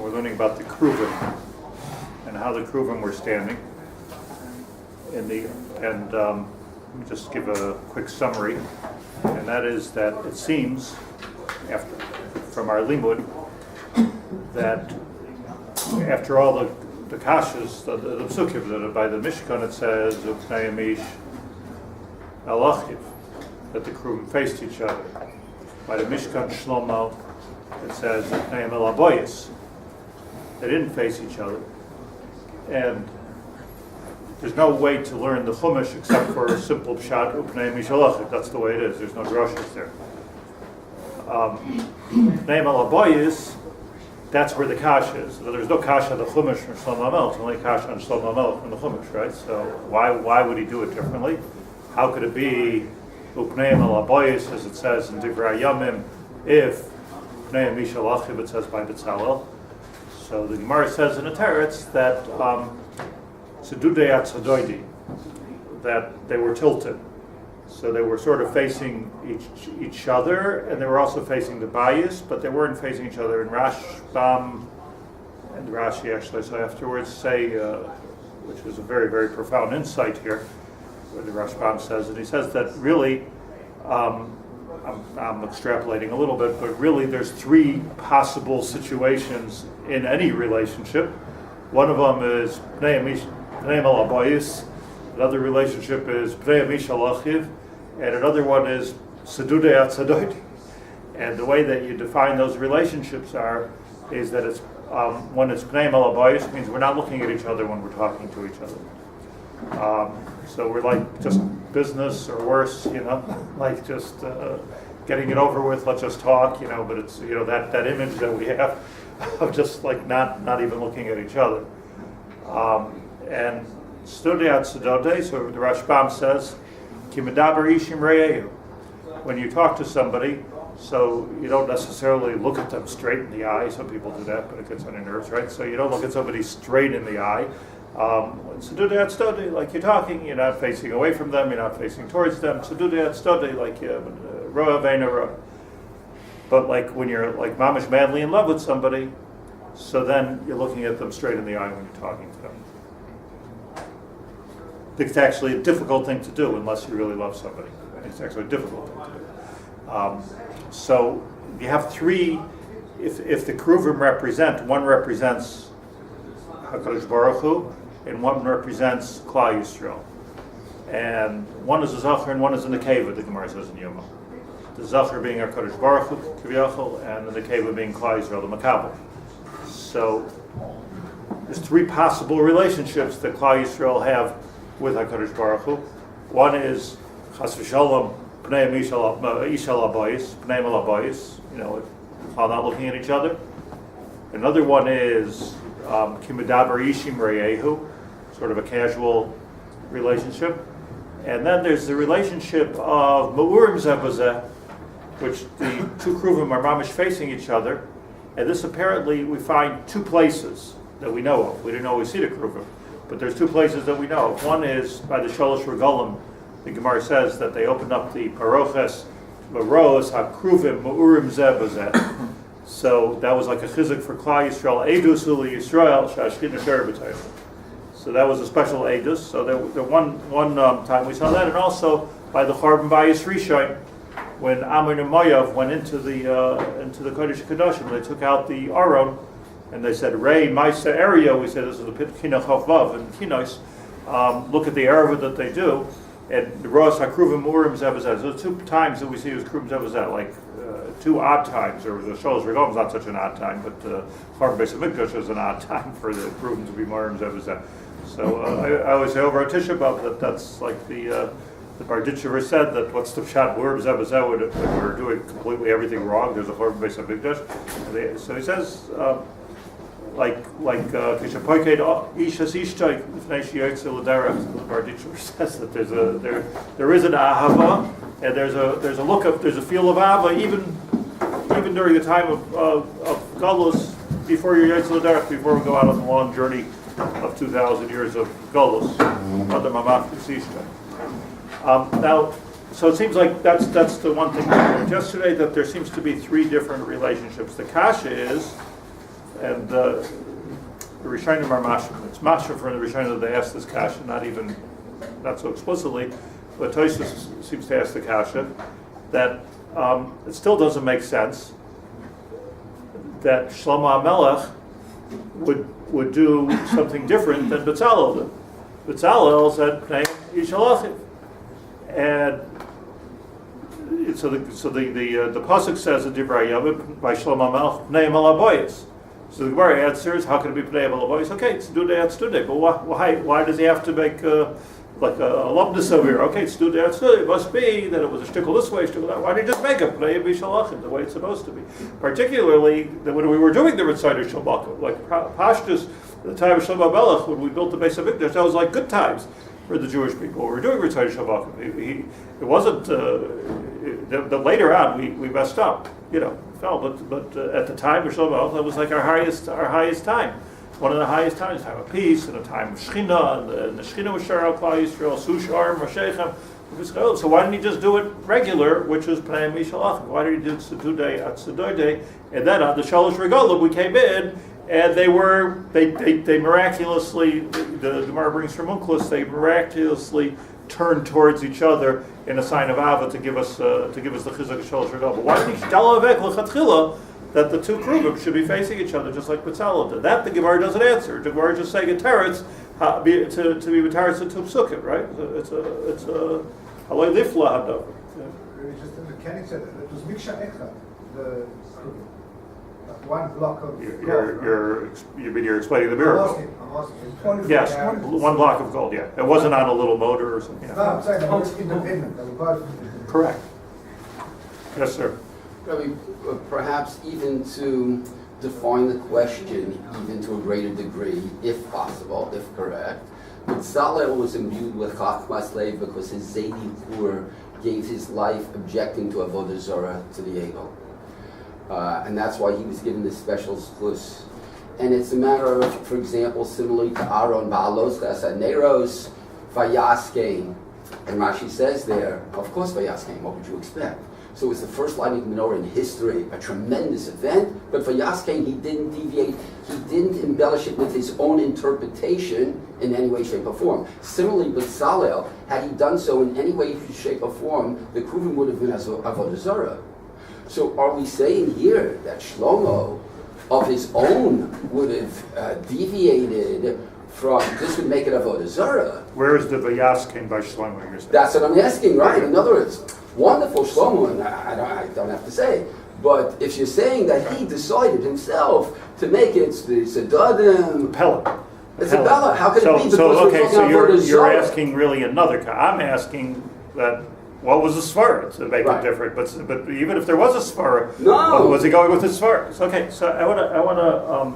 We're learning about the Cheruvim and how the Cheruvim were standing. Let me just give a quick summary, and that is that it seems, from our limud, that after all the kashas, the psukim, that by the Mishkan it says Upnei Mish Alachiv, that the Cheruvim faced each other. By the Mishkan Shlomo it says Upnei Melaboyis, they didn't face each other. And there's no way to learn the Chumash except for a simple pshat Upnei Mish Alachiv. That's the way it is. There's no drushes there. Upnei Melaboyis, that's where the kasha is. So there's no kasha on the Chumash from Shlomo HaMelech. It's only kasha on Shlomo HaMelech from the Chumash, right? So why would he do it differently? How could it be Upnei Melaboyis, as it says in Divrei Yamim, if Upnei Mish Alachiv it says by B'Tzalel? So the Gemara says in the Teretz that Tzedudei Atzadoidi, that they were tilted. So they were sort of facing each other, and they were also facing the bayis, but they weren't facing each other. And Rashbam and Rashi actually so afterwards say, which is a very, very profound insight here, where the Rashbam says, and he says that really, I'm extrapolating a little bit, but really there's three possible situations in any relationship. One of them is Pnei Melaboyis, another relationship is Pnei Mish Alachiv, and another one is Sedudei Atzadoidi. And the way that you define those relationships is that it's when it's Pnei Melaboyis, means we're not looking at each other when we're talking to each other. So we're like just business or worse, like just getting it over with, let's just talk, but it's, that image that we have of just like not even looking at each other. And Studiat Sedode, so the Rashbam says, Kimedaber Ishim Reyehu. When you talk to somebody, so you don't necessarily look at them straight in the eye. Some people do that, but it gets on your nerves, right? So you don't look at somebody straight in the eye. Sedudeat stodi, like you're talking, you're not facing away from them, you're not facing towards them. Sedudeat stodi, like roa veina roa. But like when you're like mamish madly in love with somebody, so then you're looking at them straight in the eye when you're talking to them. It's actually a difficult thing to do unless you really love somebody. It's actually a difficult thing to do. So you have three. If the Cheruvim represent, one represents HaKadosh Boruch Hu, and one represents Klal Yisrael. And one is a Zachar and one is a Nekeva, the Gemara says in Yoma. The Zachar being HaKadosh Baruch Hu, Kiviyachol, and the Nekeva being Klal Yisrael, the Makabel. So there's three possible relationships that Klal Yisrael have with HaKadosh Baruch Hu. One is Chas v'Shalom, Pnei Mishal Abayis, Pnei Malabayis, while not looking at each other. Another one is Kimedaber Ishim Reyehu, sort of a casual relationship. And then there's the relationship of Ma'urim Zebazeh, which the two Cheruvim are mamish facing each other. And this apparently we find two places that we know of. We didn't always see the Cheruvim, but there's two places that we know of. One is by the Sholosh Regalim. The Gemara says that they opened up the Paroches Maros HaKruvim Ma'urim Zebazeh. So that was like a chizuk for Klal Yisrael, Eidus Uli Yisrael Shashkin Asher. So that was a special Eidus. So there one time we saw that, and also by the Chorban Bayis Rishon, when Amon and Moav went into the Kodesh Kedushim, they took out the Aron, and they said, Rei Maisa area. We said this is the Kinach Chavav and Kinos. Look at the Erva that they do, and the Ros HaKruvim Urim Zebazeh. So two times that we see is Kruvim Zebazeh, like two odd times, or the Sholosh Regalim is not such an odd time, but Chorban Beis HaMikdash is an odd time for the Kruvim to be Urim Zebazeh. So I always say over a Tisha B'Av that's like the Barditchever said that what's the pshat Urim Zebazeh when we're doing completely everything wrong. There's a Chorban Beis HaMikdash. So he says like Kishapoiked Ishas Ishtay Lifnei Sheyotze L'Derech. The Barditchever says that there is an ahava, and there's a feel of ahava even during the time of Galus, before you're Yotze L'Derech, before we go out on the long journey of 2,000 years of Galus. Now, so it seems like that's the one thing we learned yesterday, that there seems to be three different relationships. The kasha is, and the Rishonim are mashma. It's mashma for the Rishonim that they ask this kasha, not so explicitly, but Tosfos seems to ask the kasha that it still doesn't make sense that Shlomo HaMelech would do something different than Betzalel did. Betzalel said, "Pnei Yishalachim," and so the pasuk says in Divrei Yavim by Shlomo HaMelech, "Pnei Malaboyis." So the Gemara answers, "How can it be Pnei Malaboyis?" Okay, it's Stude, but why does he have to make like a lumpness over here? Okay, it's Stude. It must be that it was a shtickle this way, shtickle that. Why did he just make it Pnei Yishalachim the way it's supposed to be? Particularly when we were doing the Ritzayer Shalbaka, like Pashtus, the time of Shlomo HaMelech, when we built the base of Mikdash, that was like good times for the Jewish people. We were doing Ritzayer Shalbaka. It wasn't. Later on, we messed up. Fell. But at the time of Shlomo HaMelech, that was like our highest time. One of the highest times, a time of peace, and a time of Shechina, and the Shechina was Shar al Klal Yisrael, Sushar, Mosheichem. So why didn't he just do it regular, which was Pnei Mishalachim? Why did he do Tzedudei at Tzedudei? And then on the Shalosh Regalim, we came in, and they miraculously, the Gemara brings from Unclus, they miraculously turned towards each other in a sign of Ava to give us the Chizuk of Shalosh Regalim. But why did he tell Avek L'chatchila that the two Kruvim should be facing each other, just like Betzalel did? That the Gemara doesn't answer. The Gemara just saying in Teretz to be Teretz to Psukim, right? It's a haloi lifla hadav. Just the mechanics said it was Miksha Echad, the one block of gold. You're explaining the miracle. I'm asking. Yes, one block of gold. Yeah, it wasn't on a little motor or something. No, I'm saying that was independent. That was correct. Yes, sir. Rabbi, perhaps even to define the question even to a greater degree, if possible, if correct. Betzalel was imbued with Chachmas Lev because his Zaydi Pur gave his life objecting to Avodah Zarah to the Egel. And that's why he was given this special zchus. And it's a matter of, for example, similarly to Aaron, Ba'alos Chesed Neros, Vayaskein. And Rashi says there, of course Vayaskein, what would you expect? So it was the first lighting of menorah in history, a tremendous event, but for Yaskein, he didn't deviate, he didn't embellish it with his own interpretation in any way, shape, or form. Similarly, Betzalel, had he done so in any way, shape, or form, the Kruvim would have been as Avodah Zarah. So are we saying here that Shlomo, of his own, would have deviated from, this would make it Avodah Zarah? Where is the Vayaskein by Shlomo, you're saying? That's what I'm asking, right? In other words, wonderful Shlomo, and I don't have to say, but if you're saying that he decided himself to make it the Sedadim, Pella. It's a Bella. How could it be? So you're asking really another. I'm asking that what was the Svara to make it different? But even if there was a Svara, was he going with the Svara? Okay, so I want to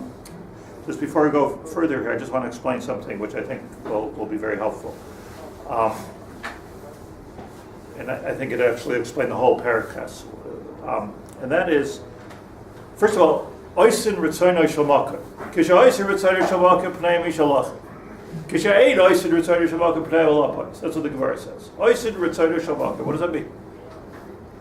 just before we go further here, I just want to explain something which I think will be very helpful. And I think it actually explained the whole parakhas. And that is, first of all, Oisin Ritzaynoi Shalmaka. Kisha Oisin Ritzaynoi Shalmaka Pnei Mishalach. Kisha Eid Oisin Ritzaynoi Shalmaka Pnei Alapais. That's what the Gemara says. Oisin Ritzaynoi Shalmaka. What does that mean?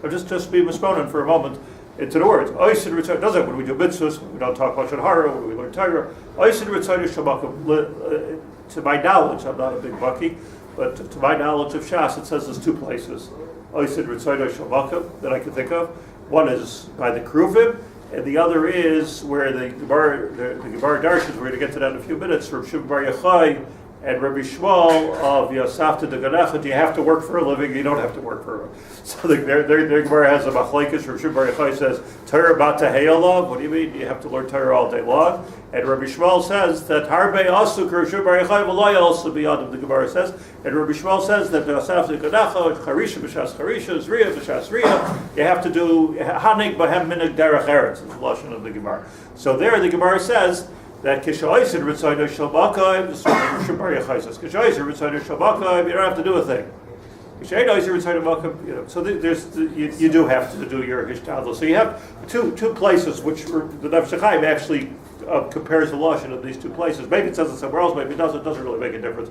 I'll just be misponen for a moment into the words. Oisin Ritzaynoi, does that when we do mitzvahs, when we don't talk about Shadhara, when we learn Torah. Oisin Ritzaynoi Shalmaka. To my knowledge, I'm not a big bucky, but to my knowledge of Shas, it says there's two places. Oisid Ritzaynoi Shalmaka that I can think of. One is by the Kruvim, and the other is where the Gemara Darshans, we're going to get to that in a few minutes, Rabbi Shimon Bar Yochai and Rabbi Shmuel of Yasafta de Ganecha. Do you have to work for a living? You don't have to work for a living. So the Gemara has a machlekes. Rabbi Shimon Bar Yochai says, Torah bat teheyalav. What do you mean? You have to learn Torah all day long. And Rabbi Shmuel says that Harbe Asuk, Rabbi Shimon Bar Yochai v'loy also beyond the Gemara says. And Rabbi Shmuel says that Yasafta de Ganecha, Charisha b'shas Charisha, Zriya b'shas Zriya, you have to do Hanig b'hem minig derech eretz. It's the lashon of the Gemara. So there the Gemara says that Kishayisid Ritzaynoi Shalmaka, this is what Rabbi Shimon Bar Yochai says, Kishayisid Ritzaynoi Shalmaka, you don't have to do a thing. So you do have to do your hishtadlus. So you have two places which the Nefesh Chaim actually compares the lashon of these two places. Maybe it says it somewhere else, maybe it doesn't. It doesn't really make a difference.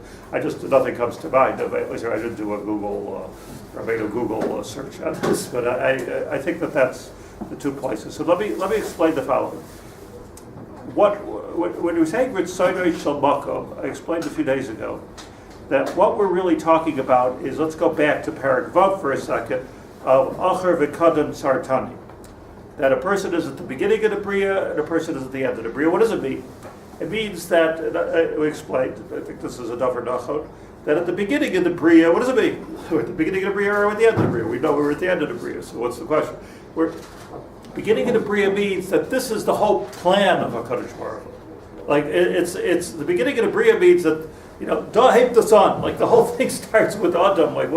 Nothing comes to mind. I didn't do a Google search on this, but I think that's the two places. So let me explain the following. when we say Ritzaynoi Shel Makom, I explained a few days ago that what we're really talking about is, let's go back to Parak Vav for a second, of Acher V'Kadam Sartani. That a person is at the beginning of the Bria and a person is at the end of the Bria. What does it mean? It means that, we explained, I think this is a Davar Nachon, that at the beginning of the Bria, what does it mean? We're at the beginning of the Bria or at the end of the Bria? We know we're at the end of the Bria, so what's the question? Beginning of the Bria means that this is the whole plan of HaKadosh Baruch Hu. Like, it's the beginning of the Bria means that, Da'hib the sun, like the whole thing starts with Adam. Like,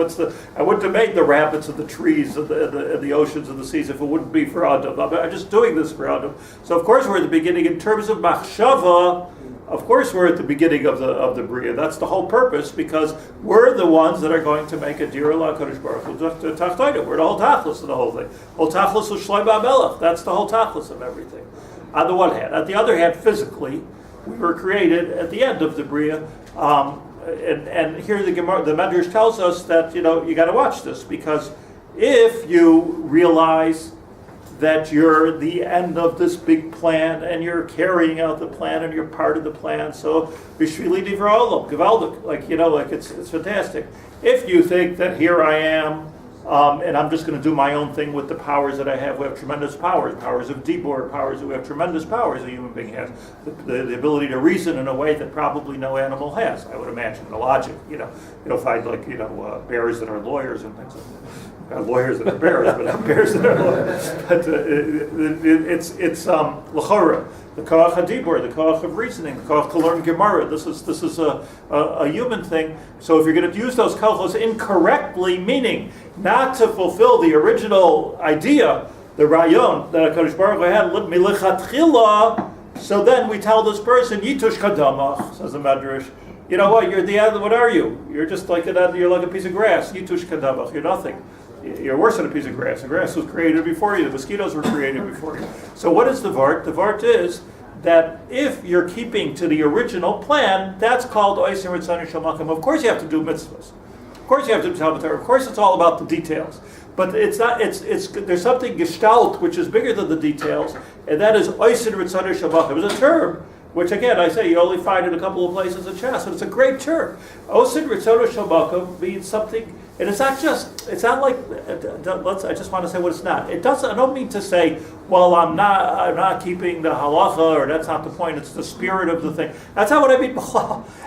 I wouldn't have made the rabbits and the trees and the oceans and the seas if it wouldn't be for Adam. I'm just doing this for Adam. So of course we're at the beginning. In terms of Machshava, of course we're at the beginning of the Bria. That's the whole purpose, because we're the ones that are going to make a Dir LaKadosh Baruch Hu Tachtoinu. We're the whole Tachlis of the whole thing. Whole Tachlis of Shlomo HaMelech. That's the whole Tachlis of everything. On the one hand. On the other hand, physically, we were created at the end of the Bria. And here the Medrash tells us that, you got to watch this, because if you realize that you're the end of this big plan and you're carrying out the plan and you're part of the plan, so Bishvili Divrei Olam, Gevaldik, it's fantastic. If you think that here I am, and I'm just going to do my own thing with the powers that I have. We have tremendous powers of Dibor, we have tremendous powers a human being has. The ability to reason in a way that probably no animal has, I would imagine, the logic. You don't find bears that are lawyers and things like that. Not lawyers that are bears, but not bears that are lawyers. But it's l'chora, the koach hadibor, the koach of reasoning, the koach to learn Gemara. This is a human thing. So if you're going to use those koachos incorrectly, meaning not to fulfill the original idea, the rayon that HaKadosh Baruch Hu had milichatchila, so then we tell this person yitush kadamach, says the Medrash. You know what? You're the end. What are you? You're just like you're like a piece of grass. Yitush kadamach. You're nothing. You're worse than a piece of grass. The grass was created before you. The mosquitoes were created before you. So what is the vart? The vart is that if you're keeping to the original plan, that's called Oisim Ritzani Shamakim. Of course you have to do mitzvahs. Of course you have to do Talmud Torah. Of course it's all about the details. But it's not. It's there's something gestalt which is bigger than the details, and that is Oisim Ritzani Shamakim. It's a term which, again, I say you only find in a couple of places in Shas, and it's a great term. Oisim Ritzani Shamakim means something. And it's not like, I just want to say what it's not. I don't mean to say, well, I'm not keeping the halacha, or that's not the point, it's the spirit of the thing. That's not what I mean.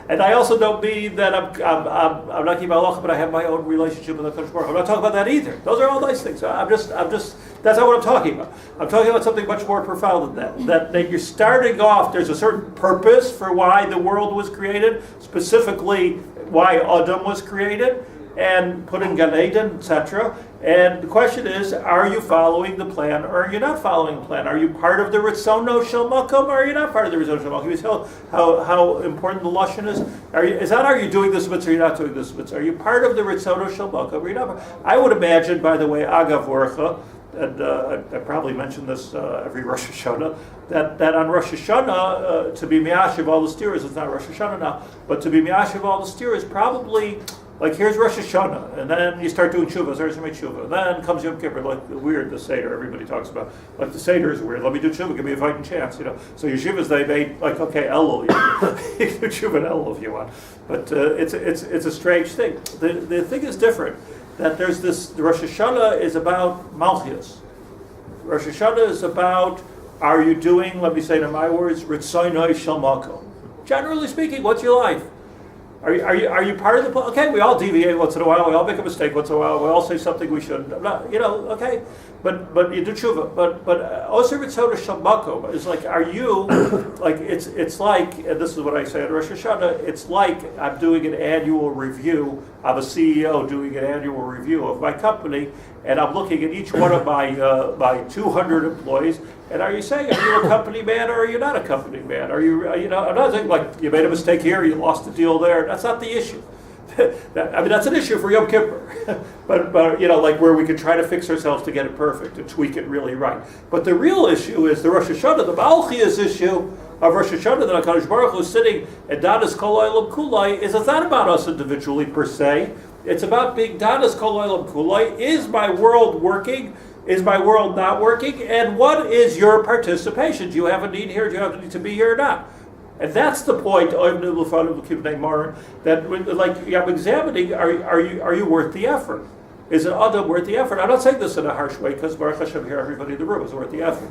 And I also don't mean that I'm not keeping halacha, but I have my own relationship with the HaKadosh Baruch Hu. I'm not talking about that either. Those are all nice things. That's not what I'm talking about. I'm talking about something much more profound than that. That you're starting off, there's a certain purpose for why the world was created, specifically why Adam was created, and put in Gan Eden, etc. And the question is, are you following the plan or are you not following the plan? Are you part of the Ritzono Shel Makom or are you not part of the Ritzono Shel Makom? You tell how important the Lashon is. Are you doing this mitzvah or you're not doing this mitzvah? Are you part of the Ritzono Shel Makom or you're not? I would imagine, by the way, Agav Vorcha, and I probably mention this every Rosh Hashanah, that on Rosh Hashanah, to be Mi'ashiv all the steers, it's not Rosh Hashanah now, but to be Mi'ashiv all the steers, probably, like here's Rosh Hashanah, and then you start doing Shuvah, starts to make Shuvah, and then comes Yom Kippur, like the weird, the Seder, everybody talks about, like the Seder is weird, let me do Shuvah, give me a fighting chance, So yeshivas, they made, like, okay, Elul, you can do Shuvah and Elul if you want, but it's a strange thing. The thing is different, that there's this, the Rosh Hashanah is about Malchus. Rosh Hashanah is about, are you doing, let me say it in my words, Ritzono Shel Makom. Generally speaking, what's your life? Are you part of the plan? Okay, we all deviate once in a while. We all make a mistake once in a while. We all say something we shouldn't. I'm not, okay. But you do tshuva. But Oser Ritzono Shel Makom is like, are you, like, it's like, and this is what I say at Rosh Hashanah, it's like I'm doing an annual review. I'm a CEO doing an annual review of my company, and I'm looking at each one of my 200 employees, and are you saying, are you a company man or are you not a company man? Are you, I'm not saying like you made a mistake here, you lost a deal there. That's not the issue. That's an issue for Yom Kippur. but like where we can try to fix ourselves to get it perfect, to tweak it really right. But the real issue is the Rosh Hashanah, the Malchus issue of Rosh Hashanah, that HaKadosh Baruch Hu is sitting at Dadas Kol Olam Kulai, is it's not about us individually per se. It's about being Dadas Kol Olam Kulai. Is my world working Is my world not working? And what is your participation? Do you have a need here? Do you have a need to be here or not? And that's the point. That, like, I'm examining. Are you worth the effort? Is an adam worth the effort? I'm not saying this in a harsh way because Baruch Hashem here, everybody in the room is worth the effort.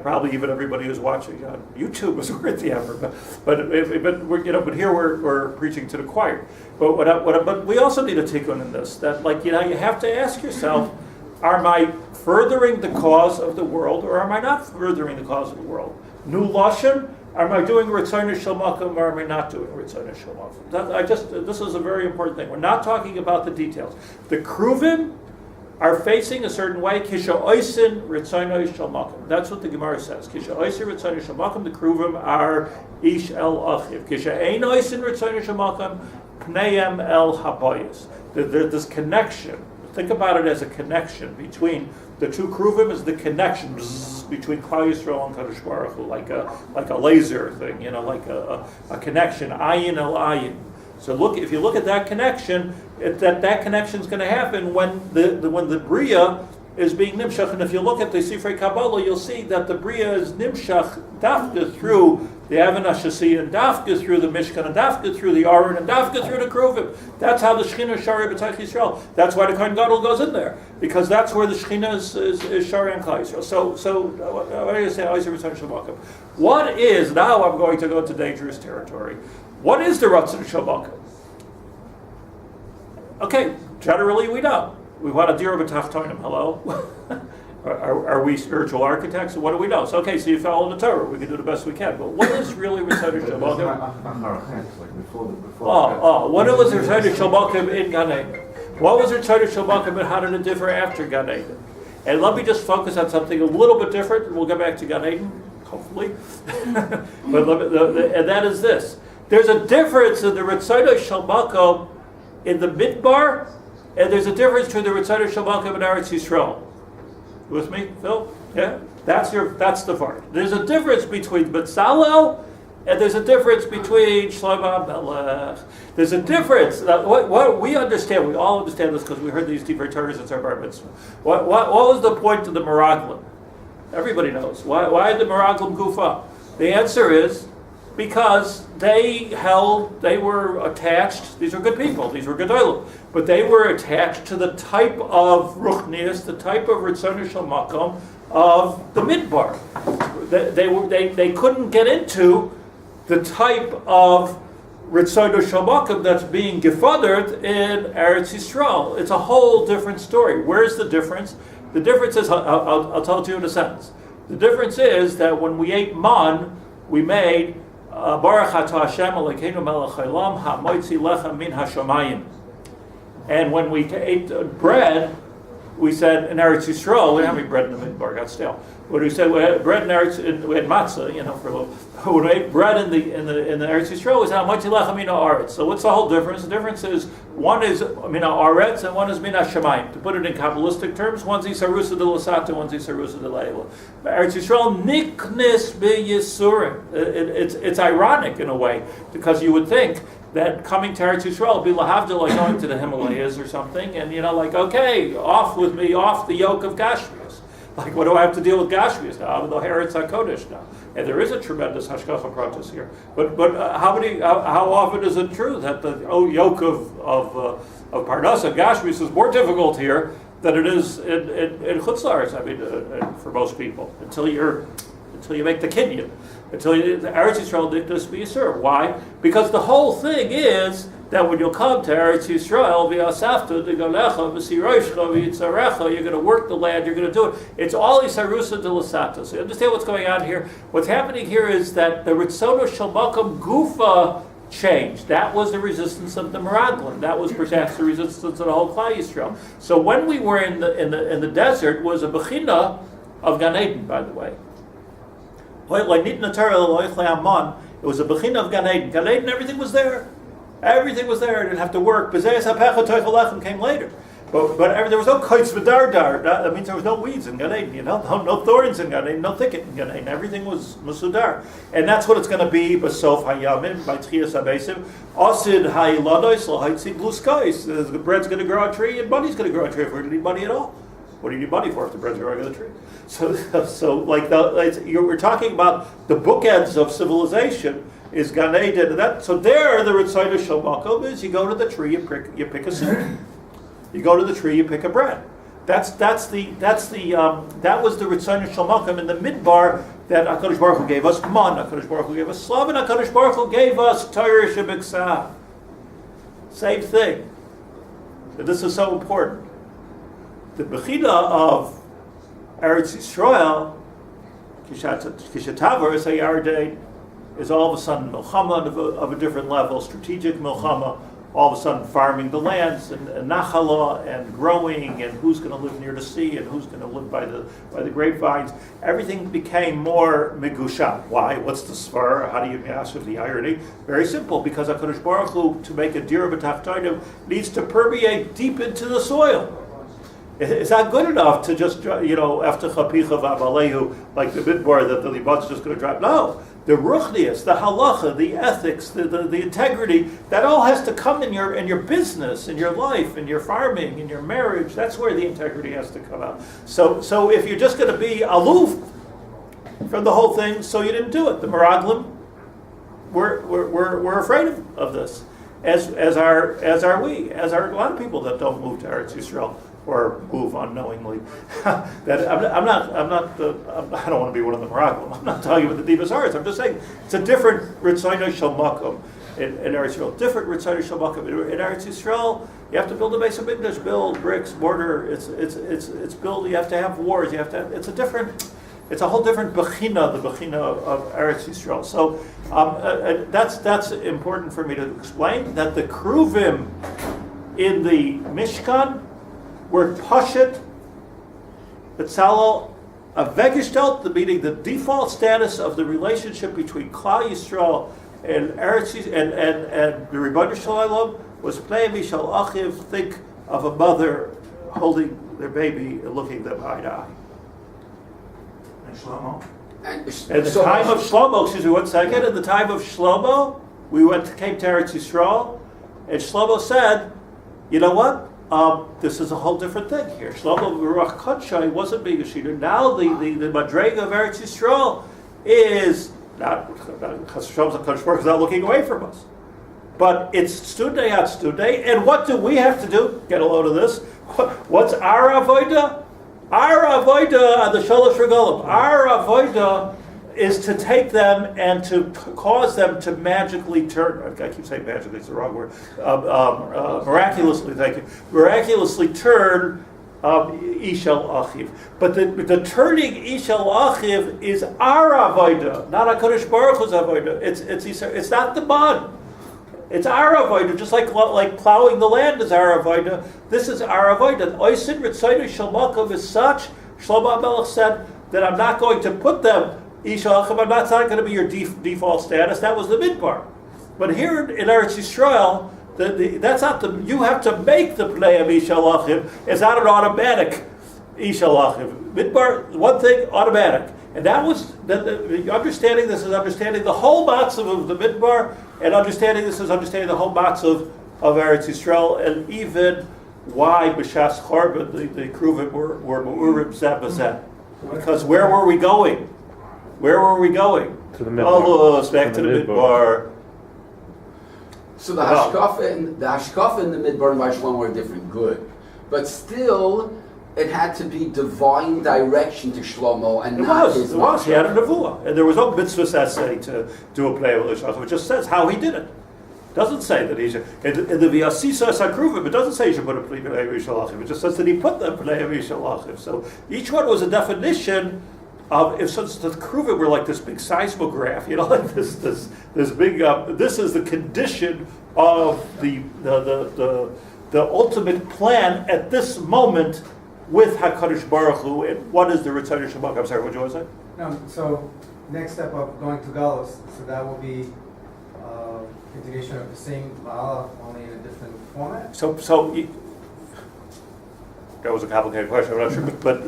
Probably even everybody who's watching on YouTube is worth the effort. But we're here we're preaching to the choir. But we also need a tikkun in this. That you have to ask yourself, am I furthering the cause of the world or am I not furthering the cause of the world? New lashon. Am I doing Ritzonah Shel Makom or am I not doing Ritzonah Shel Makom? This is a very important thing. We're not talking about the details. The Kruvim are facing a certain way. Kisha Oisin Ritzonah Shel Makom. That's what the Gemara says. Kisha Oisin Ritzonah Shel Makom. The Kruvim are Ish El Achiv. Kisha Ein Oisin Ritzonah Shel Makom. Pneim El Habayis. There's this connection. Think about it as a connection between the two Kruvim is the connection between Klal Yisrael and Kadosh Baruch Hu, like a laser thing, like a connection, ayin el ayin. So if you look at that connection, that connection is going to happen when the Bria is being nimshach. And if you look at the Sifrei Kabbalah, you'll see that the Bria is nimshach dafka through the Avon HaShasi, and dafka through the Mishkan, and dafka through the Aron, and dafka through the Kruvim. That's how the Shechina is Shari B'Tach Yisrael. That's why the Kohen Gadol goes in there, because that's where the Shechina is Shari and Klal Yisrael. So what do you say? What is, now I'm going to go to dangerous territory. What is the Ratzon Shabbat? Okay, generally we know. We want a Dira B'Tachtonim, hello? Are we spiritual architects? What do we know? So you follow the Torah. We can do the best we can. But what is really Ritzonah Shel Makom? What was Ritzonah Shel Makom in Gan Eden? What was Ritzonah Shel Makom and how did it differ after Gan Eden? And let me just focus on something a little bit different, and we'll get back to Gan Eden, hopefully. And that is this. There's a difference in the Ritzonah Shel Makom in the Midbar, and there's a difference between the Ritzonah Shel Makom and Eretz Yisrael. With me, Phil? Yeah? That's the part. There's a difference between Betzalel and there's a difference between Shlomo Melech. There's a difference. What we understand, we all understand this because we heard these Divrei Torah since our Bar Mitzvah. What was the point of the Meraglim? Everybody knows. Why did the Meraglim goof up? The answer is because they were attached, these are good people, these were Gedolim, but they were attached to the type of Ruchnius, the type of Ritzonah Shel Makom of the Midbar. They couldn't get into the type of Ritzonah Shel Makom that's being gefathered in Eretz Yisrael. It's a whole different story. Where's the difference? The difference is, I'll tell it to you in a sentence. The difference is that when we ate man, we made Baruch Atah Hashem Elokeinu melech haolam ha'moitzi lechem min hashamayim. And when we ate bread, we said in Eretz Yisrael, we didn't have any bread in the Midbar, got stale. When we said we had bread in Eretz, we had matzah, for a little. When we ate bread in the Eretz Yisrael, we said ha'moitzi lechem min ha'aretz. So what's the whole difference? The difference is one is min ha'aretz and one is min hashamayim. To put it in Kabbalistic terms, one's isarusa de l'sata, one's isarusa de l'eila. Eretz Yisrael niknis b'yisurim. It's ironic in a way because you would think that coming to Eretz Yisrael would be lahavdil, like going to the Himalayas or something, and okay, off with me, off the yoke of Gashmias. Like, what do I have to deal with Gashmias now? I'm the Eretz HaKadosh now. And there is a tremendous hashgacha pratis here. But how often is it true that the yoke of Parnasa, Gashmias, is more difficult here than it is in Chutz La'aretz, for most people, until you make the kinyan. Until the Eretz Yisrael did this be served. Why? Because the whole thing is that when you come to Eretz Yisrael, v'yasafta d'galecha v'siroshcha v'yitzarecha, you're going to work the land, you're going to do it. It's all isarusa de l'sata. So you understand what's going on here? What's happening here is that the Ritzonah Shel Makom gufa changed. That was the resistance of the Meraglim. That was perhaps the resistance of the whole Klal Yisrael. So when we were in the desert was a bechina of Gan Eden, by the way. It was a bechina of Gan Eden. Gan Eden, everything was there. Everything was there. I didn't have to work. Came later. But there was no kites v'dardar. That means there was no weeds in Gan Eden. No thorns in Gan Eden, no thicket in Gan Eden. Everything was musudar. And that's what it's going to be. B'sof hayamim, by tchias habesim. Osid ha'iladois, l'haitzig blue skies. The bread's going to grow on a tree, and money's going to grow on a tree if we're going to need money at all. What do you need money for if the bread's growing on the tree? So we're talking about the bookends of civilization is Gan Eden. And that, so there, the Ritzaynah Shel Makom is you go to the tree, you pick a seed. You go to the tree, you pick a bread. That was the Ritzaynah Shel Makom in the Midbar that HaKadosh Baruch Hu gave us man, HaKadosh Baruch Hu gave us slav, and HaKadosh Baruch Hu gave us Torah Shebiksav. Same thing. And this is so important. The Bechina of Eretz Yisrael, Kishatavar is a Yardain, is all of a sudden Milchama of a different level, strategic Milchama, all of a sudden farming the lands and Nachala and growing and who's going to live near the sea and who's going to live by the grapevines. Everything became more Megusha. Why? What's the svar? How do you master the irony? Very simple, because HaKadosh Baruch Hu, to make a dira b'tachtayim, needs to permeate deep into the soil. It's not good enough to just, after Chapicha v'Abalehu, like the midbar that the Libat's just going to drop. No, the ruchnius, the halacha, the ethics, the integrity, that all has to come in your business, in your life, in your farming, in your marriage. That's where the integrity has to come out. So if you're just going to be aloof from the whole thing, so you didn't do it. The Meraglim, we're afraid of this, as are a lot of people that don't move to Eretz Yisrael or move unknowingly. That I don't want to be one of the Meraglim. I'm not talking about the Divas Arts. I'm just saying it's a different Ritzaynah Shel Makom in Eretz Yisrael. Different Ritzaynah Shel Makom in Eretz Yisrael. You have to build a base of Mikdash, build bricks, mortar. It's built. You have to have wars. You have to. It's a whole different Bechina, the Bechina of Eretz Yisrael. So that's important for me to explain that the Cheruvim in the Mishkan were Pashat, Betzalel, Avegestelt, meaning the default status of the relationship between Klal Yisrael and Eretz Yisrael and the Rebbeinu Shalom was Pnei Mishal Achiv. Think of a mother holding their baby and looking them eye to eye. And Shlomo? At the time of Shlomo, excuse me 1 second, at the time of Shlomo, came to Eretz Yisrael, and Shlomo said, you know what? This is a whole different thing here. Shlomo Baruch Kodshay wasn't being a shooter. Now the Madrega of Eretz Yisrael is not HaKadosh Baruch is not looking away from us. But it's Studei at Studei, and what do we have to do? Get a load of this. What's our avoida? Our avoida on the Sholosh Regalim. Our avoida is to take them and to cause them to magically turn. I keep saying magically; it's the wrong word. Miraculously, thank you. Miraculously turn Ishal Achiv. But the turning Ishal Achiv is our avoida, not HaKadosh Baruch Hu's avoida. It's not the man. It's our avoida, just like plowing the land is our avoida. This is our avoida. Oisin Ritzaynah Shel Makom is such. Shlomo HaMelech said that I'm not going to put them Ishal Achiv. That's not going to be your default status. That was the midbar. But here in Eretz Yisrael, that's not the. You have to make the play of Ishal Achiv. It's not an automatic Ishal Achiv. Midbar, one thing, automatic. And that was understanding this is understanding the whole matzav of the midbar, and understanding this is understanding the whole matzav of Eretz Yisrael, and even why b'shas Chorban the Cheruvim were ma'urim zeh b'zeh. Because where were we going? Where were we going? To the midbar. Oh, back to the midbar. So the hashkafa and the midbar and Vaishlam were different, good, but still. It had to be divine direction to Shlomo, and It was. He had a nevuah, and there was no mitzvah essay to do a play of Elishach. It just says how he did it. It doesn't say that he should. In the V'asisa Sakruvim, it doesn't say he should put a play of Yishalachim. It just says that he put the play of Yishalachim. So each one was a definition of. If since the Kruvim were like this big seismograph, like this big. This is the condition of the ultimate plan at this moment. With HaKadosh Baruch Hu, and what is the Ritzaynah Shel Makom? I'm sorry, what did you want to say? No, so next step of going to Galus, so that will be continuation of the same Ma'ala, only in a different format? That was a complicated question, I'm not sure, but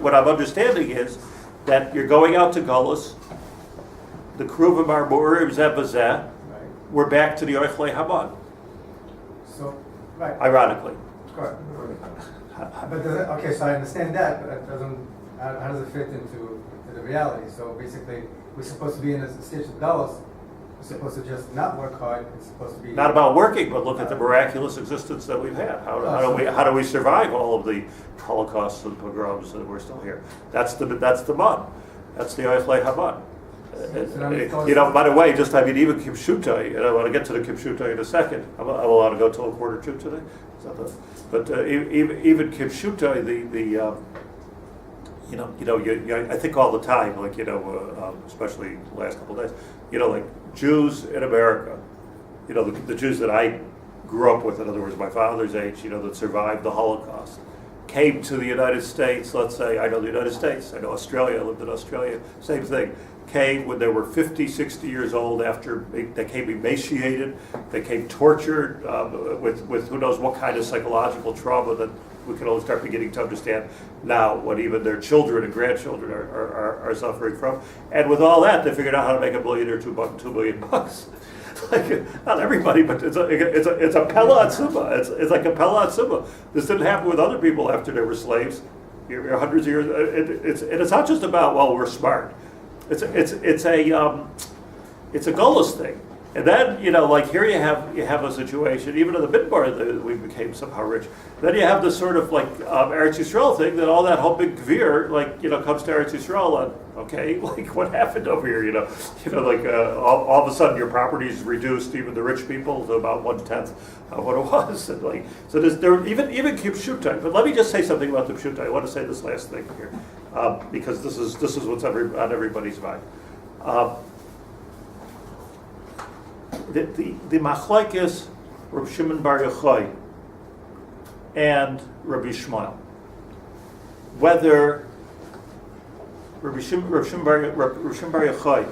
what I'm understanding is that you're going out to Galus, the Cheruvim are Bo'urim Zeh B'Zeh, Right. we're back to the Oichlei Haman, So, right. ironically. Correct. But does it, okay, so I understand that, but it doesn't, how does it fit into the reality? So basically, we're supposed to be in a stage of galus. We're supposed to just not work hard. It's supposed to be Not about working, but look at the miraculous existence that we've had. How do we survive all of the Holocausts and pogroms that we're still here? That's the man. That's the Oichle Haman. By the way, even Kipshutai, and I want to get to the Kipshutai in a second. I'm allowed to go till 1:45 today. But even Kipshutai, I think all the time, especially the last couple of days, like Jews in America, the Jews that I grew up with, in other words, my father's age, that survived the Holocaust, came to the United States. Let's say, I know the United States, I know Australia, I lived in Australia, same thing. Came when they were 50, 60 years old, after they came emaciated, they came tortured with who knows what kind of psychological trauma that we can only start beginning to understand now, what even their children and grandchildren are suffering from. And with all that, they figured out how to make $1 million or $2 million. Like, not everybody, but it's a pella atzuma. It's like a pella atzuma. This didn't happen with other people after they were slaves. Hundreds of years. It's not just about, well, we're smart. It's a goalless thing. And then, here you have a situation, even in the Midbar, we became somehow rich. Then you have this sort of Eretz Yisrael thing, that all that whole big gvir, comes to Eretz Yisrael, and okay, what happened over here, all of a sudden your property is reduced, even the rich people, to about 1/10 of what it was. And so even Kipshutai. But let me just say something about the Pshutai. I want to say this last thing here, because this is what's on everybody's mind. The machlokes Rabbi Shimon Bar Yochai and Rabbi Shmuel, whether Rabbi Shimon Bar Yochai,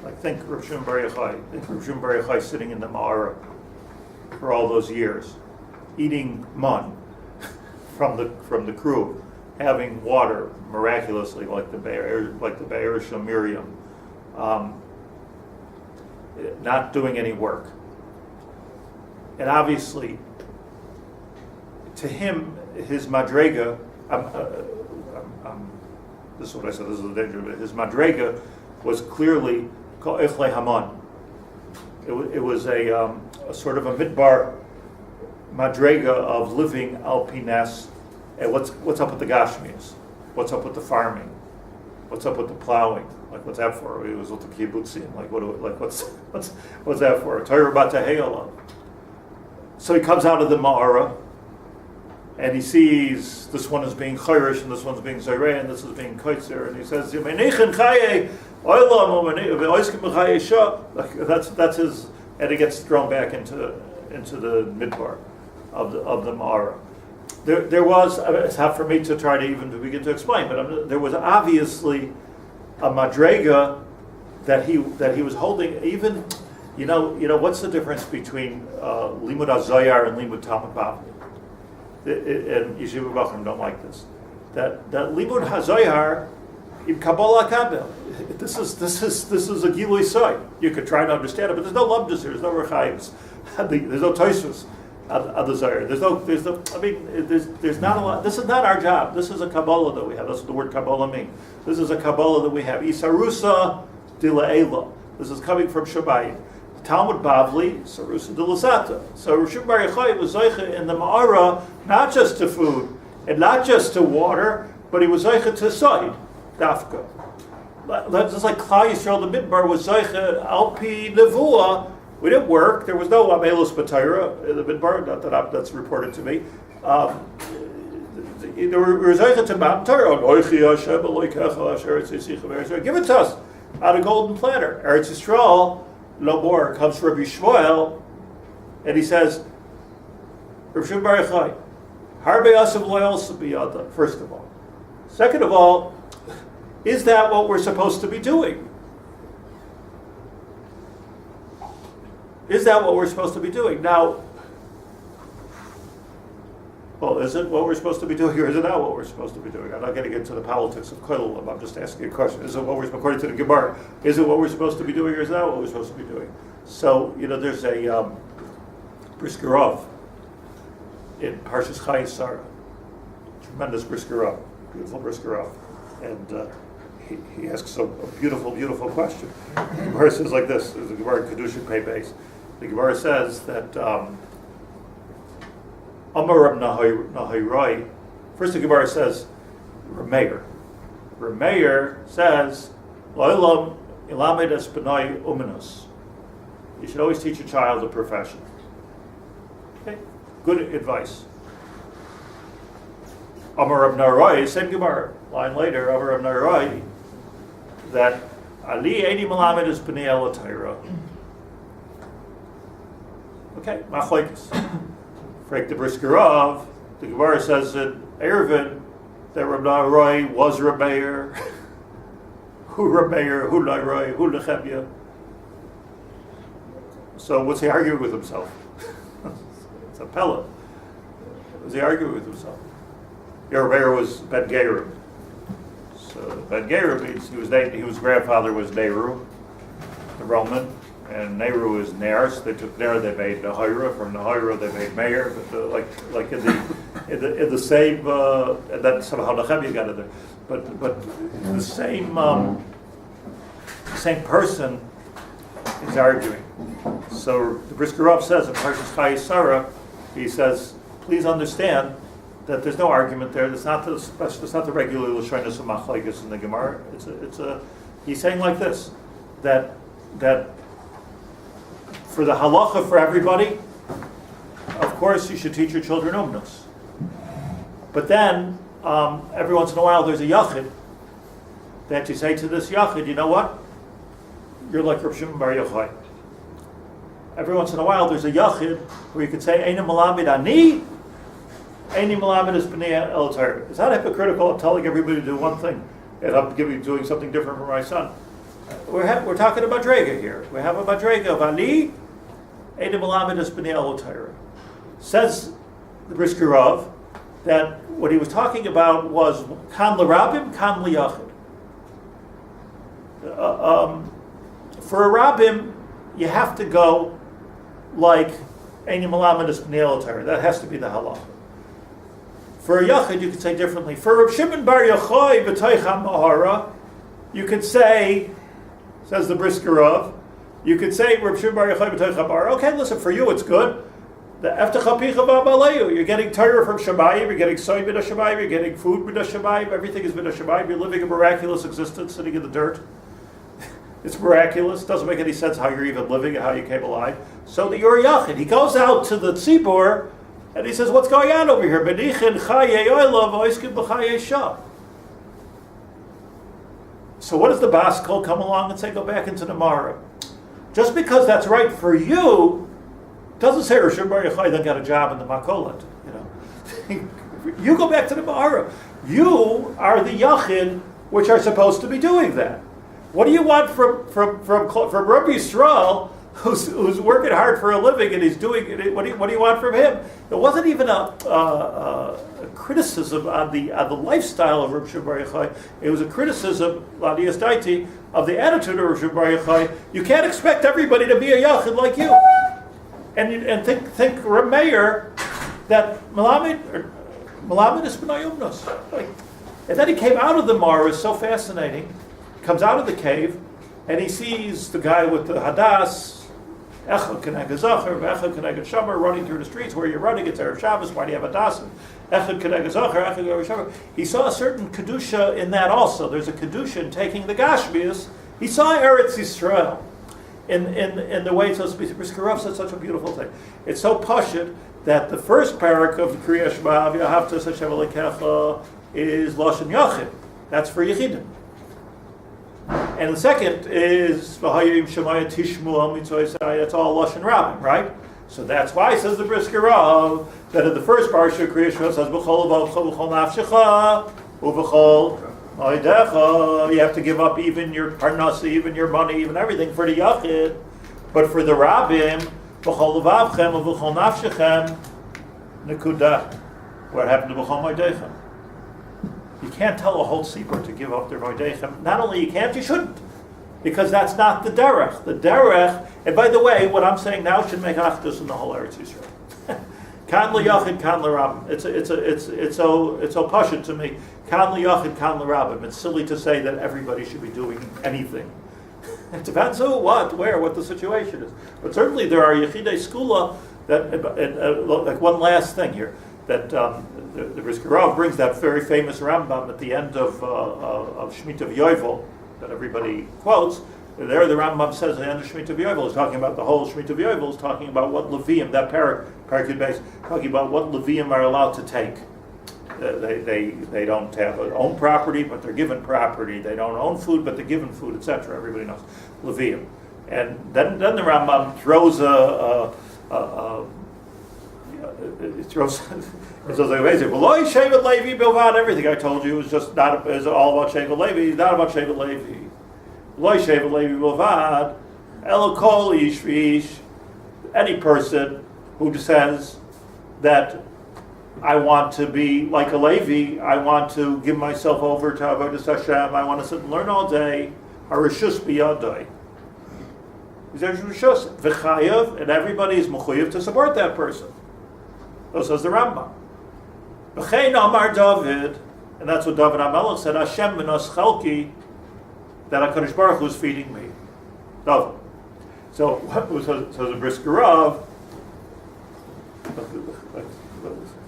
I think Rabbi Shimon Bar Yochai sitting in the Ma'ara for all those years, eating mun from the crew, having water miraculously like the Be'er of Miriam. Not doing any work. And obviously, to him, his madrega, this is what I said, this is the danger of it, his madrega was clearly Ka'ichle Haman. It was a sort of a midbar madrega of living al pines. And what's up with the Gashmias? What's up with the farming? What's up with the plowing? What's that for? It was with the kibbutzim. What's that for? Torah Batahayala. So he comes out of the Ma'ara, and he sees this one is being chayrish, and this one's being zayrei, and this is being kaitzer, and he says, that's his, and he gets thrown back into the midbar of the Ma'ara. There was, it's not for me to try to even begin to explain, but there was obviously a madrega that he was holding. Even, what's the difference between limud hazayar and limud Talmud Bavli? And Yeshiva Bachram don't like this. That limud hazayar in Kabbalah Kabel. This is a gilui soy. You could try to understand it, but there's no lumdus here. There's no rechayim. There's no toisus on the zayar. There's not a lot. This is not our job. This is a Kabbalah that we have. That's what the word Kabbalah means. This is a Kabbalah that we have. Isarusa dila'ela. This is coming from Shabbayim. Talmud Bavli, Sarusa dilasata. So Rishon Bar Yochai was zeicha in the Ma'ara, not just to food and not just to water, but he was zeicha to side, dafka. Just like Klal Yisrael, the Midbar was zeicha alpi nevuah. We didn't work. There was no amelus b'Torah in the Midbar. Not that that's reported to me. There were zeicha to Mount Torah. Give it to us on a golden platter. Eretz Yisrael, no more. Comes from Rabbi Shmuel, and he says, Rabbi Shimon Bar Yochai, harbe asav loyal sabiyada. First of all, second of all, is that what we're supposed to be doing? Is that what we're supposed to be doing? Now, well, is it what we're supposed to be doing, or is it not what we're supposed to be doing? I'm not getting into the politics of Klal. I'm just asking a question. Is it what we're, according to the Gemara, is it what we're supposed to be doing, or is it not what we're supposed to be doing? So, there's a Briskerov in Parshas Chayei Sarah, tremendous brisker up, beautiful brisker up. And he asks a beautiful, beautiful question. The Gemara says like this, the Gemara in Kedusha Pei Beis. The Gemara says that Amar Rab Nahai, first the Gemara says, Rameir. Rameir says, Lo'ilam ilamed es b'nai uminus. You should always teach a child a profession. Okay, good advice. Amar Rab Nahai, same Gemara, line later, Amar Rab Nahai, that Ali Eini Malamed es b'nai el-Torah. Okay, machlokes. Frank the brisker of, the Gemara says that Erevin, that Rab Nahai was Rameir. Who Rameir, who Nahai, who Nechemia. So what's he arguing with himself? It's a pellet. What's he arguing with himself? Rameir was Ben Gerim. So Ben Gerim means his grandfather was Nehru, the Roman. And Nehru is Ner, so they took Ner, they made Nahira. From Nahira, they made Meir. But like in the same, and then somehow Nehemiah got in there. But the same person is arguing. So the Brisker Rav says in Parshas Chayei Sarah, he says, please understand that there's no argument there. It's not the regular Lashonos of Machlokes in the Gemara. He's saying like this, that for the halacha for everybody, of course you should teach your children umnos. But then, every once in a while there's a yachid that you say to this yachid, you know what? You're like Rav Shimon Bar Yochai. Every once in a while there's a yachid where you could say, Eina Malamed Ani, Eini Malamed es B'nai el-Torah. It's not hypocritical. I'm telling everybody to do one thing, and I'm doing something different for my son. We're talking about Madrega here. We have a Madrega of Ani, Eina Malamed es B'nai el-Torah. Says the Brisker Rav that what he was talking about was Kan l'Rabim, Kan l'Yachid. For a Rabbim, you have to go like Eini Malamed es B'nai el-Torah. That has to be the halacha. For a Yachid, you could say differently. For Rav Shimon Bar Yochai b'toich ha'mahara, you could say, says the Brisker Rav, you could say Rav Shimon Bar Yochai b'toich ha'mahara. Okay, listen, for you it's good. The Eftach Picha Ba'Baleyu, you're getting Torah from Shamayim, you're getting soy b'da Shamayim, you're getting food b'da Shamayim, everything is b'da Shamayim, you're living a miraculous existence sitting in the dirt. It's miraculous, doesn't make any sense how you're even living and how you came alive. So the Ur Yachid, he goes out to the Tzibur and he says, what's going on over here? Benichin Chayei Oilav Oiskim B'Chayei Shah. So what does the Baskol come along and say, go back into the Mara? Just because that's right for you, doesn't say Rosh Bar Yochai then got a job in the Makolet. You go back to the Mara. You are the Yachid which are supposed to be doing that. What do you want from Rabbi Yisrael, who's working hard for a living and he's doing it? What do you want from him? It wasn't even a criticism on the lifestyle of Rabbi Bar Yochai. It was a criticism, Ladias Daiti, of the attitude of Rabbi Bar Yochai. You can't expect everybody to be a Yachid like you. And think Rameir that Malamed is B'nai Umnos. And then he came out of the Mara. It's so fascinating. Comes out of the cave, and he sees the guy with the Hadas, Echad Keneged Zacher, Echad Keneged Shomer, running through the streets. Where you're running, it's Erev Shabbos. Why do you have Hadas? Echad Keneged Zacher, Echad Keneged Shomer. He saw a certain Kedusha in that also. There's a Kedusha in taking the Gashmias. He saw Eretz Yisrael in the way, so to speak. Brisker Rav said such a beautiful thing. It's so pashut that the first parak of the Kriya Shema, V'yahavta Hashem Elokecha, is Lashon Yachid. That's for Yechidim. And the second is V'hayim Shemaya Tishmu Al Mitzvah. That's all Lashon Rabbim, right? So that's why, says the Brisker Rav, that in the first parsha Kriya Shema says B'chol Avavcha B'chol Nafshecha U'B'chol Ma'adecha. You have to give up even your parnasa, even your money, even everything for the Yachid. But for the Rabbim, B'chol Avavchem U'B'chol Nafshechem Nekuda. What happened to B'chol Ma'adecha? You can't tell a whole seaport to give up their Moedechem. Not only you can't, you shouldn't. Because that's not the derech. The derech, and by the way, what I'm saying now should make achdus in the whole Eretz Yisrael. Kan liyachid, kan l'rabim. It's so pashut to me. Kan liyachid, kan l'rabim. It's silly to say that everybody should be doing anything. It depends who, what, where, what the situation is. But certainly there are yechidei skula that, like one last thing here, that the Brisker Rav brings that very famous Rambam at the end of Shemitah V'Yovel that everybody quotes. There the Rambam says at the end of Shemitah V'Yovel is talking about the whole Shemitah V'Yovel is talking about what Levium, that parakid base, talking about what Levium are allowed to take. They don't have own property, but they're given property. They don't own food, but they're given food, etc. Everybody knows Levium. And then the Rambam throws it throws it says like amazing. Well, Shevet Levi Bilvad, everything I told you is just not is all about Shevet Levi, not about Shevet Levi. Lo Shevet Levi Bilvad, Elo Kol Ish V'ish, any person who says that I want to be like a Levi, I want to give myself over to Avodas Hashem, I want to sit and learn all day, Harishus Biyadai. He says Rishus, V'chayav, and everybody is mechuyev to support that person. So says the Rambam. V'chein Amar David, and that's what David HaMelech said, Hashem minos chelki, that HaKadosh Baruch Hu is feeding me. David. So the Brisker Rav,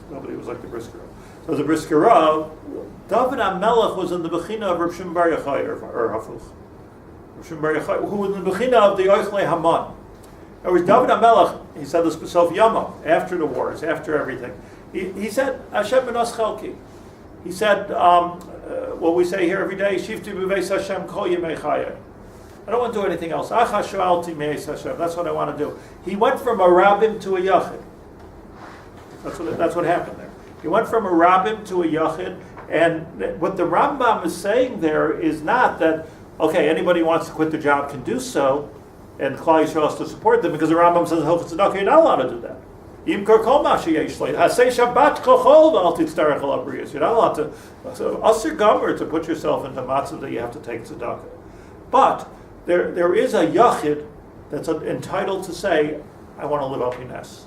nobody was like the Brisker Rav. So the Brisker Rav, David HaMelech was in the Bechina of Reb Shimon Bar Yochai, or Hafuch. Reb Shimon Bar Yochai, who was in the Bechina of the Oichlei Haman. It was David HaMelech, he said this B'Sof Yama, after the wars, after everything. He said, Hashem minos chelki. He said, what we say here every day, Shivti b'veis Hashem kol yemei chayei. I don't want to do anything else. Acha shoalti me'es Hashem. That's what I want to do. He went from a rabbim to a yachid. That's what happened there. He went from a rabbim to a yachid, and what the Rambam is saying there is not that, okay, anybody who wants to quit their job can do so, and Klal Yisrael has to support them, because the Rambam says, you're not allowed to do that. You're not allowed to, so asur gomer to put yourself into matzah that you have to take tzedakah. But there is a yachid that's entitled to say, I want to live up Ines.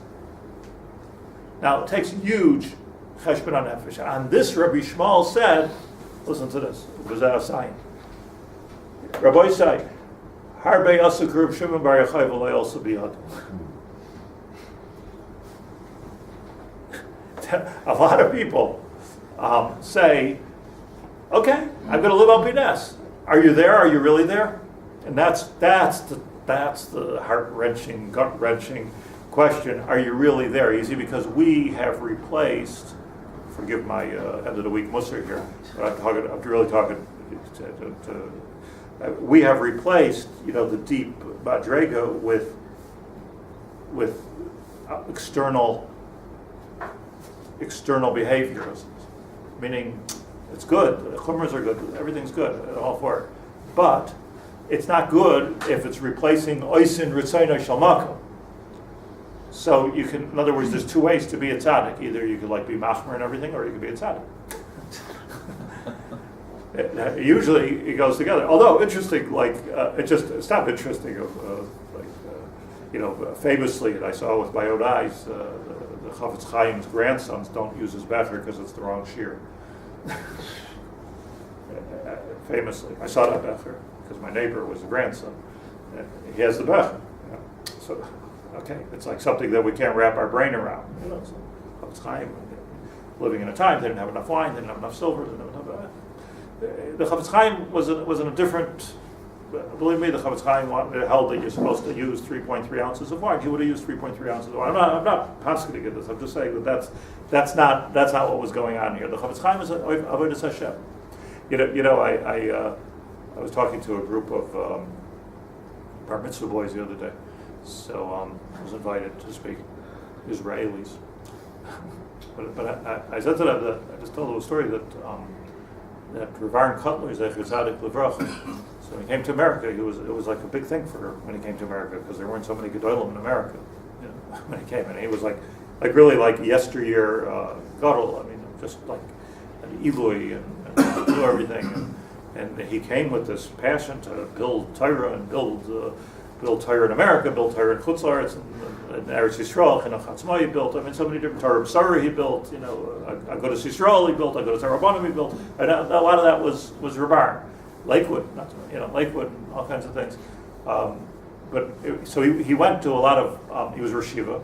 Now it takes huge cheshbon nefesh. On this, Rabbi Shmuel said, listen to this, it was out of sign. Rabbi say, Harbe asuk Reb Shimon Bar Yochai v'lo also biyad. A lot of people say, okay, I'm going to live up Ines. Are you there? Are you really there? And that's the heart-wrenching, gut-wrenching question. Are you really there? You see, because we have replaced, forgive my end of the week musar here, but I'm really talking to we have replaced, the deep madrega with external behaviors, meaning it's good, the chumras are good, everything's good, all for it. But it's not good if it's replacing oisin ritzaynoi shel makom. So you can, in other words, there's two ways to be a tzaddik. Either you could be machmer and everything, or you could be a tzaddik. Usually it goes together. Although interesting, it's not interesting. Famously, and I saw with my own eyes, the Chafetz Chaim's grandsons don't use his becher because it's the wrong shear. Famously, I saw that becher because my neighbor was a grandson. And he has the becher. So, okay, it's like something that we can't wrap our brain around. So Chafetz Chaim, living in a time they didn't have enough wine, they didn't have enough silver, they didn't have enough. The Chafetz Chaim was in a different. Believe me, the Chafetz Chaim held that you're supposed to use 3.3 ounces of wine. He would have used 3.3 ounces of wine. I'm not possibly get this. I'm just saying that's not what was going on here. The Chafetz Chaim is avodas Hashem. I was talking to a group of bar mitzvah boys the other day. So I was invited to speak, Israelis. but I said to them that I just told them a story that Revarn Cutler is Zecher Tzadik Levracha. So when he came to America, it was like a big thing for him when he came to America because there weren't so many Gedolim in America when he came, and he was like really like yesteryear Gadol. I mean, just like an Eloi and do everything, and he came with this passion to build Torah and build built Torah in America, built Torah in Chutz La'aretz, in Eretz Yisrael, Chinuch Atzmai he built. I mean, so many different Torah B'Sara he built. Agudas Yisrael he built. Agudas Harabanim he built. And a lot of that was Rabar, Lakewood, Lakewood, and all kinds of things. So he went to a lot of. He was Rosh Yeshiva,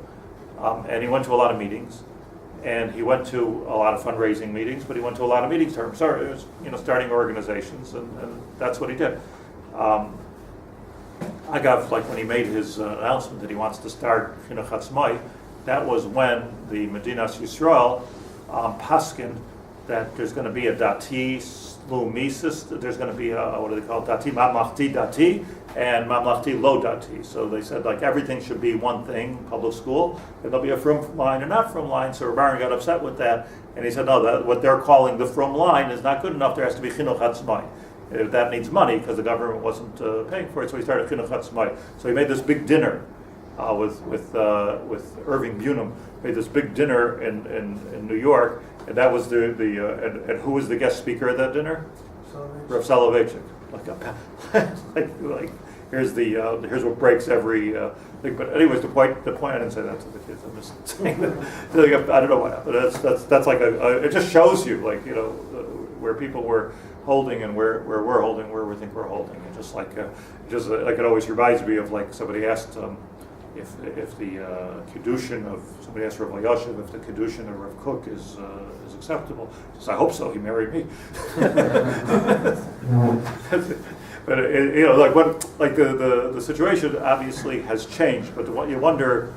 and he went to a lot of meetings. And he went to a lot of fundraising meetings, but he went to a lot of meetings. Starting organizations, and that's what he did. Like when he made his announcement that he wants to start Chinuch Atzmai, that was when the Medinas Yisrael paskin that there's going to be a dati Leumi system. There's going to be a what do they call it? Dati Mamlachti Dati and Mamlachti Lo Dati. So they said like everything should be one thing, public school, and there'll be a frum line and not frum line. So Rabbi got upset with that, and he said no, what they're calling the frum line is not good enough. There has to be Chinuch Atzmai. That needs money because the government wasn't paying for it, so he started Chinuch Atzmai. So he made this big dinner with Irving Bunum. Made this big dinner in New York, and that was and who was the guest speaker at that dinner? Rav Soloveitchik. Like here's what breaks every thing. But anyways, the point I didn't say that to the kids. I'm just saying that I don't know what happened. That's like it just shows you where people were holding and where we're holding, where we think we're holding. And just like it always reminds me of like somebody asked if the Kedusha of somebody asked Rabbi Yaacov if the Kedusha of Rav Kook is acceptable. He says, I hope so. He married me. But the situation obviously has changed. But you wonder,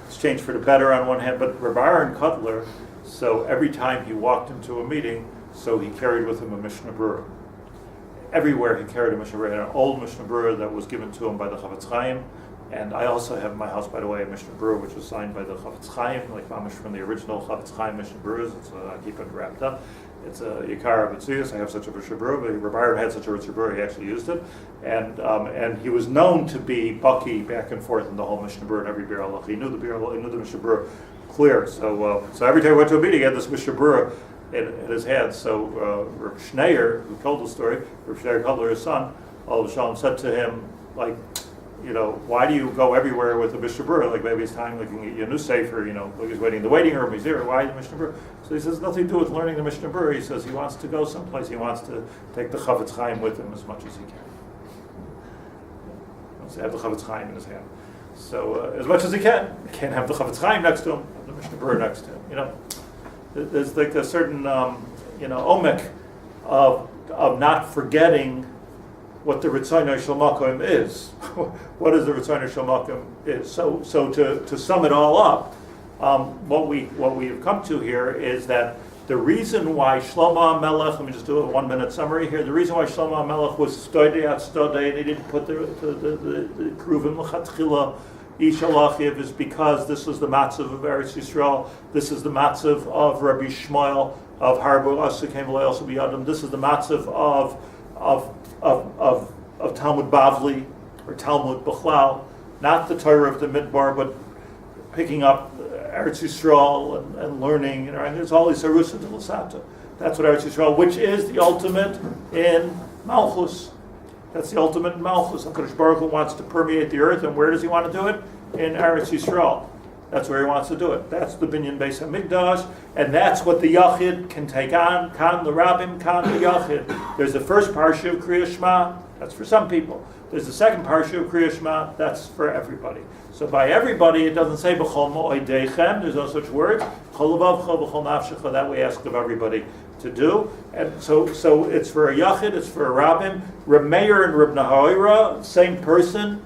it's changed for the better on one hand. But Rabbi Aaron Kotler, so every time he walked into a meeting, so he carried with him a Mishnah Berurah. Everywhere he carried a Mishnah Berurah, an old Mishnah Berurah that was given to him by the Chavetz Chaim. And I also have in my house, by the way, a Mishnah Berurah which was signed by the Chavetz Chaim, like mamish from the original Chavetz Chaim Mishnah Berurahs. I keep it wrapped up. It's a Yikar B'Tzius. I have such a Mishnah Berurah. Rabbi Aaron had such a Mishnah Berurah. He actually used it, and he was known to be bucky back and forth in the whole Mishnah Berurah and every Bir Halach. He knew the Mishnah Berurah clear. So every time he went to a meeting, he had this Mishnah Berurah in his hand. So Reb Schneier, who told the story, Reb Schneier Kotler, his son, all of a sudden said to him, like, why do you go everywhere with the Mishnah Berurah? Like maybe it's time we can get you a new sefer, like he's waiting in the waiting room, he's there, why the Mishnah Berurah? So he says, nothing to do with learning the Mishnah Berurah. He says he wants to go someplace, he wants to take the Chavetz Chaim with him as much as he can. He wants to have the Chavetz Chaim in his hand. So as much as he can. He can't have the Chavetz Chaim next to him, have the Mishnah Berurah next to him, There's like a certain, omek of not forgetting what the Ritzono Shel Makom is. What is the Ritzono Shel Makom is? So to sum it all up, what we have come to here is that the reason why Shlomo HaMelech, let me just do a 1 minute summary here. The reason why Shlomo HaMelech was stodei at stodei and he didn't put the Cheruvim l'chatchila Ishalachiv is because this was the matzav of Eretz Yisrael. This is the matzav of Rabbi Shmuel of Harbu Asukim Le'osu B'Yadam. This is the matzav of Talmud Bavli or Talmud Bechlal, not the Torah of the Midbar, but picking up Eretz Yisrael and learning. And there's all these Harusa de Lasata. That's what Eretz Yisrael, which is the ultimate in Malchus. That's the ultimate in Malchus. HaKadosh Baruch Hu wants to permeate the earth, and where does he want to do it? In Eretz Yisrael. That's where he wants to do it. That's the Binyan Beis HaMikdash, and that's what the Yachid can take on. Kan l'Rabim, kan l'Yachid. There's the first parsha of Kriya Shema. That's for some people. There's the second parsha of Kriya Shema. That's for everybody. So by everybody, it doesn't say b'chol mo'edeichem. There's no such words. B'chol levavcha, b'chol nafshecha. That we ask of everybody to do. And so it's for a Yachid, it's for a Rabbim. Reb Meir and Reb Nahoira, same person,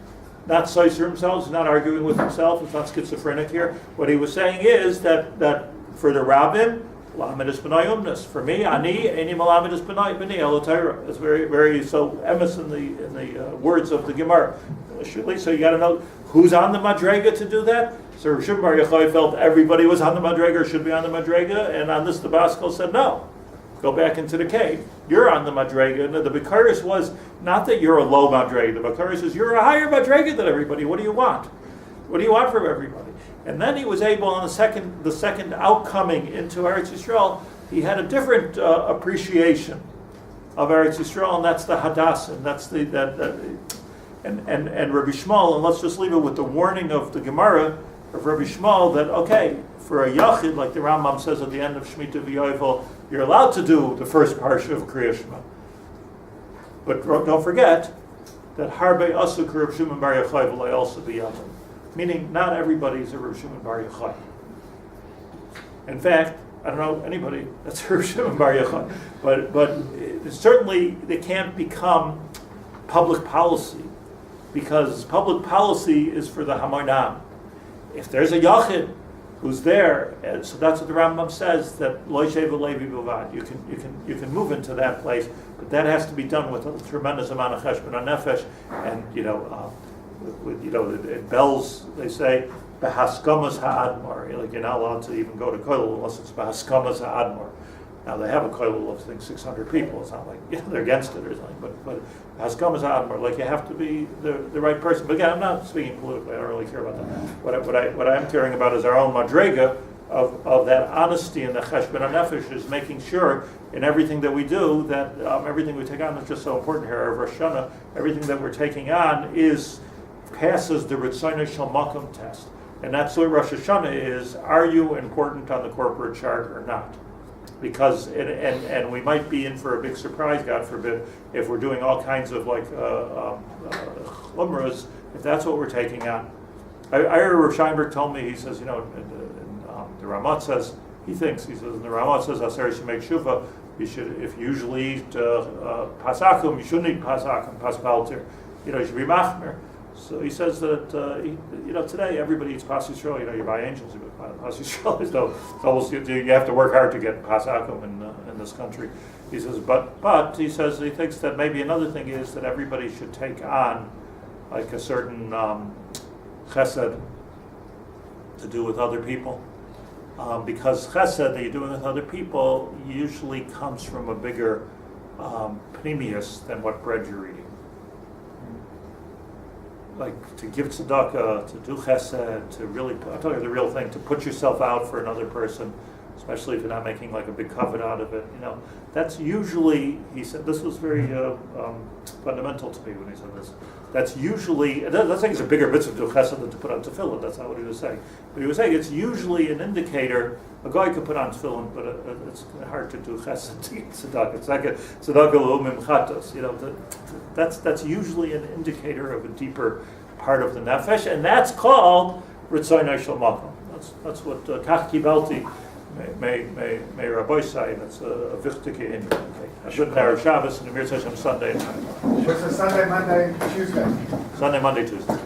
not soiser himself, he's not arguing with himself, he's not schizophrenic here. What he was saying is that for the Rabbim, Lamed is B'nai Umnus. For me, Ani, Eini Malamed is B'nai Elotayra. It's very, very, so emes in the words of the Gemara. So you got to know who's on the Madrega to do that. So Rav Shimon Bar Yochai felt everybody was on the Madrega or should be on the Madrega, and on this the Baskel said no. Go back into the cave. You're on the Madrega. And the Bekaris was not that you're a low Madrega. The Bekaris is you're a higher Madrega than everybody. What do you want? What do you want from everybody? And then he was able, on the second outcoming into Eretz Yisrael, he had a different appreciation of Eretz Yisrael, and that's the Hadassah. That's And Rabbi Shmuel, and let's just leave it with the warning of the Gemara of Rabbi Shmuel that, okay, for a Yachid, like the Rambam says at the end of Shemitah V'Yovel, you're allowed to do the first parsha of Kriya Shema. But don't forget that Harbe Asuk Rav Shimon Bar Yochai V'Lay also B'Yachid. Meaning, not everybody is a Rav Shimon Bar Yochai. In fact, I don't know anybody that's a Rav Shimon Bar Yochai. But certainly they can't become public policy, because public policy is for the Hamonam. If there's a Yachid who's there, and so that's what the Rambam says, that Lo Yeshev Levi Bilvad, you can move into that place, but that has to be done with a tremendous amount of cheshbon nefesh, and in bells they say behaskamas ha'admar, like you're not allowed to even go to kollel unless it's behaskamas ha'admar. Now they have a kollel of I think 600 people. It's not like they're against it or something, but haskamas ha'admar, like you have to be the right person. But again, I'm not speaking politically. I don't really care about that. What I am caring about is our own madrega of that honesty and the cheshbon nefesh is making sure in everything that we do that everything we take on is just so important here. Our Rosh Hashanah, everything that we're taking on passes the Ritzonei Shel Makom test, and that's what Rosh Hashanah is. Are you important on the corporate chart or not? Because and we might be in for a big surprise, God forbid, if we're doing all kinds of like umras, if that's what we're taking on. I heard Rav Scheinberg told me, he says, the Ramat says, the Ramat says, Aser should make shuvah, if you usually eat pasakum, you shouldn't eat pasakum, paspaltir, you should be machmer. So he says that today everybody eats pas Yisrael. You buy angels, you buy pas Yisrael. It's almost you have to work hard to get pasakum in this country. He says, but he says he thinks that maybe another thing is that everybody should take on like a certain chesed to do with other people, because chesed that you're doing with other people usually comes from a bigger pnimius than what bread you're eating. Like to give tzedakah, to do chesed, to really, I'll tell you the real thing, to put yourself out for another person, especially if you're not making like a big covet out of it. That's usually, he said, this was very fundamental to me when he said this. That's usually, I'm not saying it's a bigger mitzvah to do chesed than to put on tefillin, that's not what he was saying. But he was saying it's usually an indicator, a guy could put on tefillin, but it's hard to do chesed to eat tzedakah. It's like a tzedakah l'umim chatos, that's usually an indicator of a deeper part of the nefesh, and that's called Ritzonei Shel Makom. That's what Kach Kibelti may Rabbi say. That's a wichtige in. I shouldn't have Shabbos and the Mir Hashem Sunday. What's the Sunday, Monday, Tuesday? Sunday, Monday, Tuesday.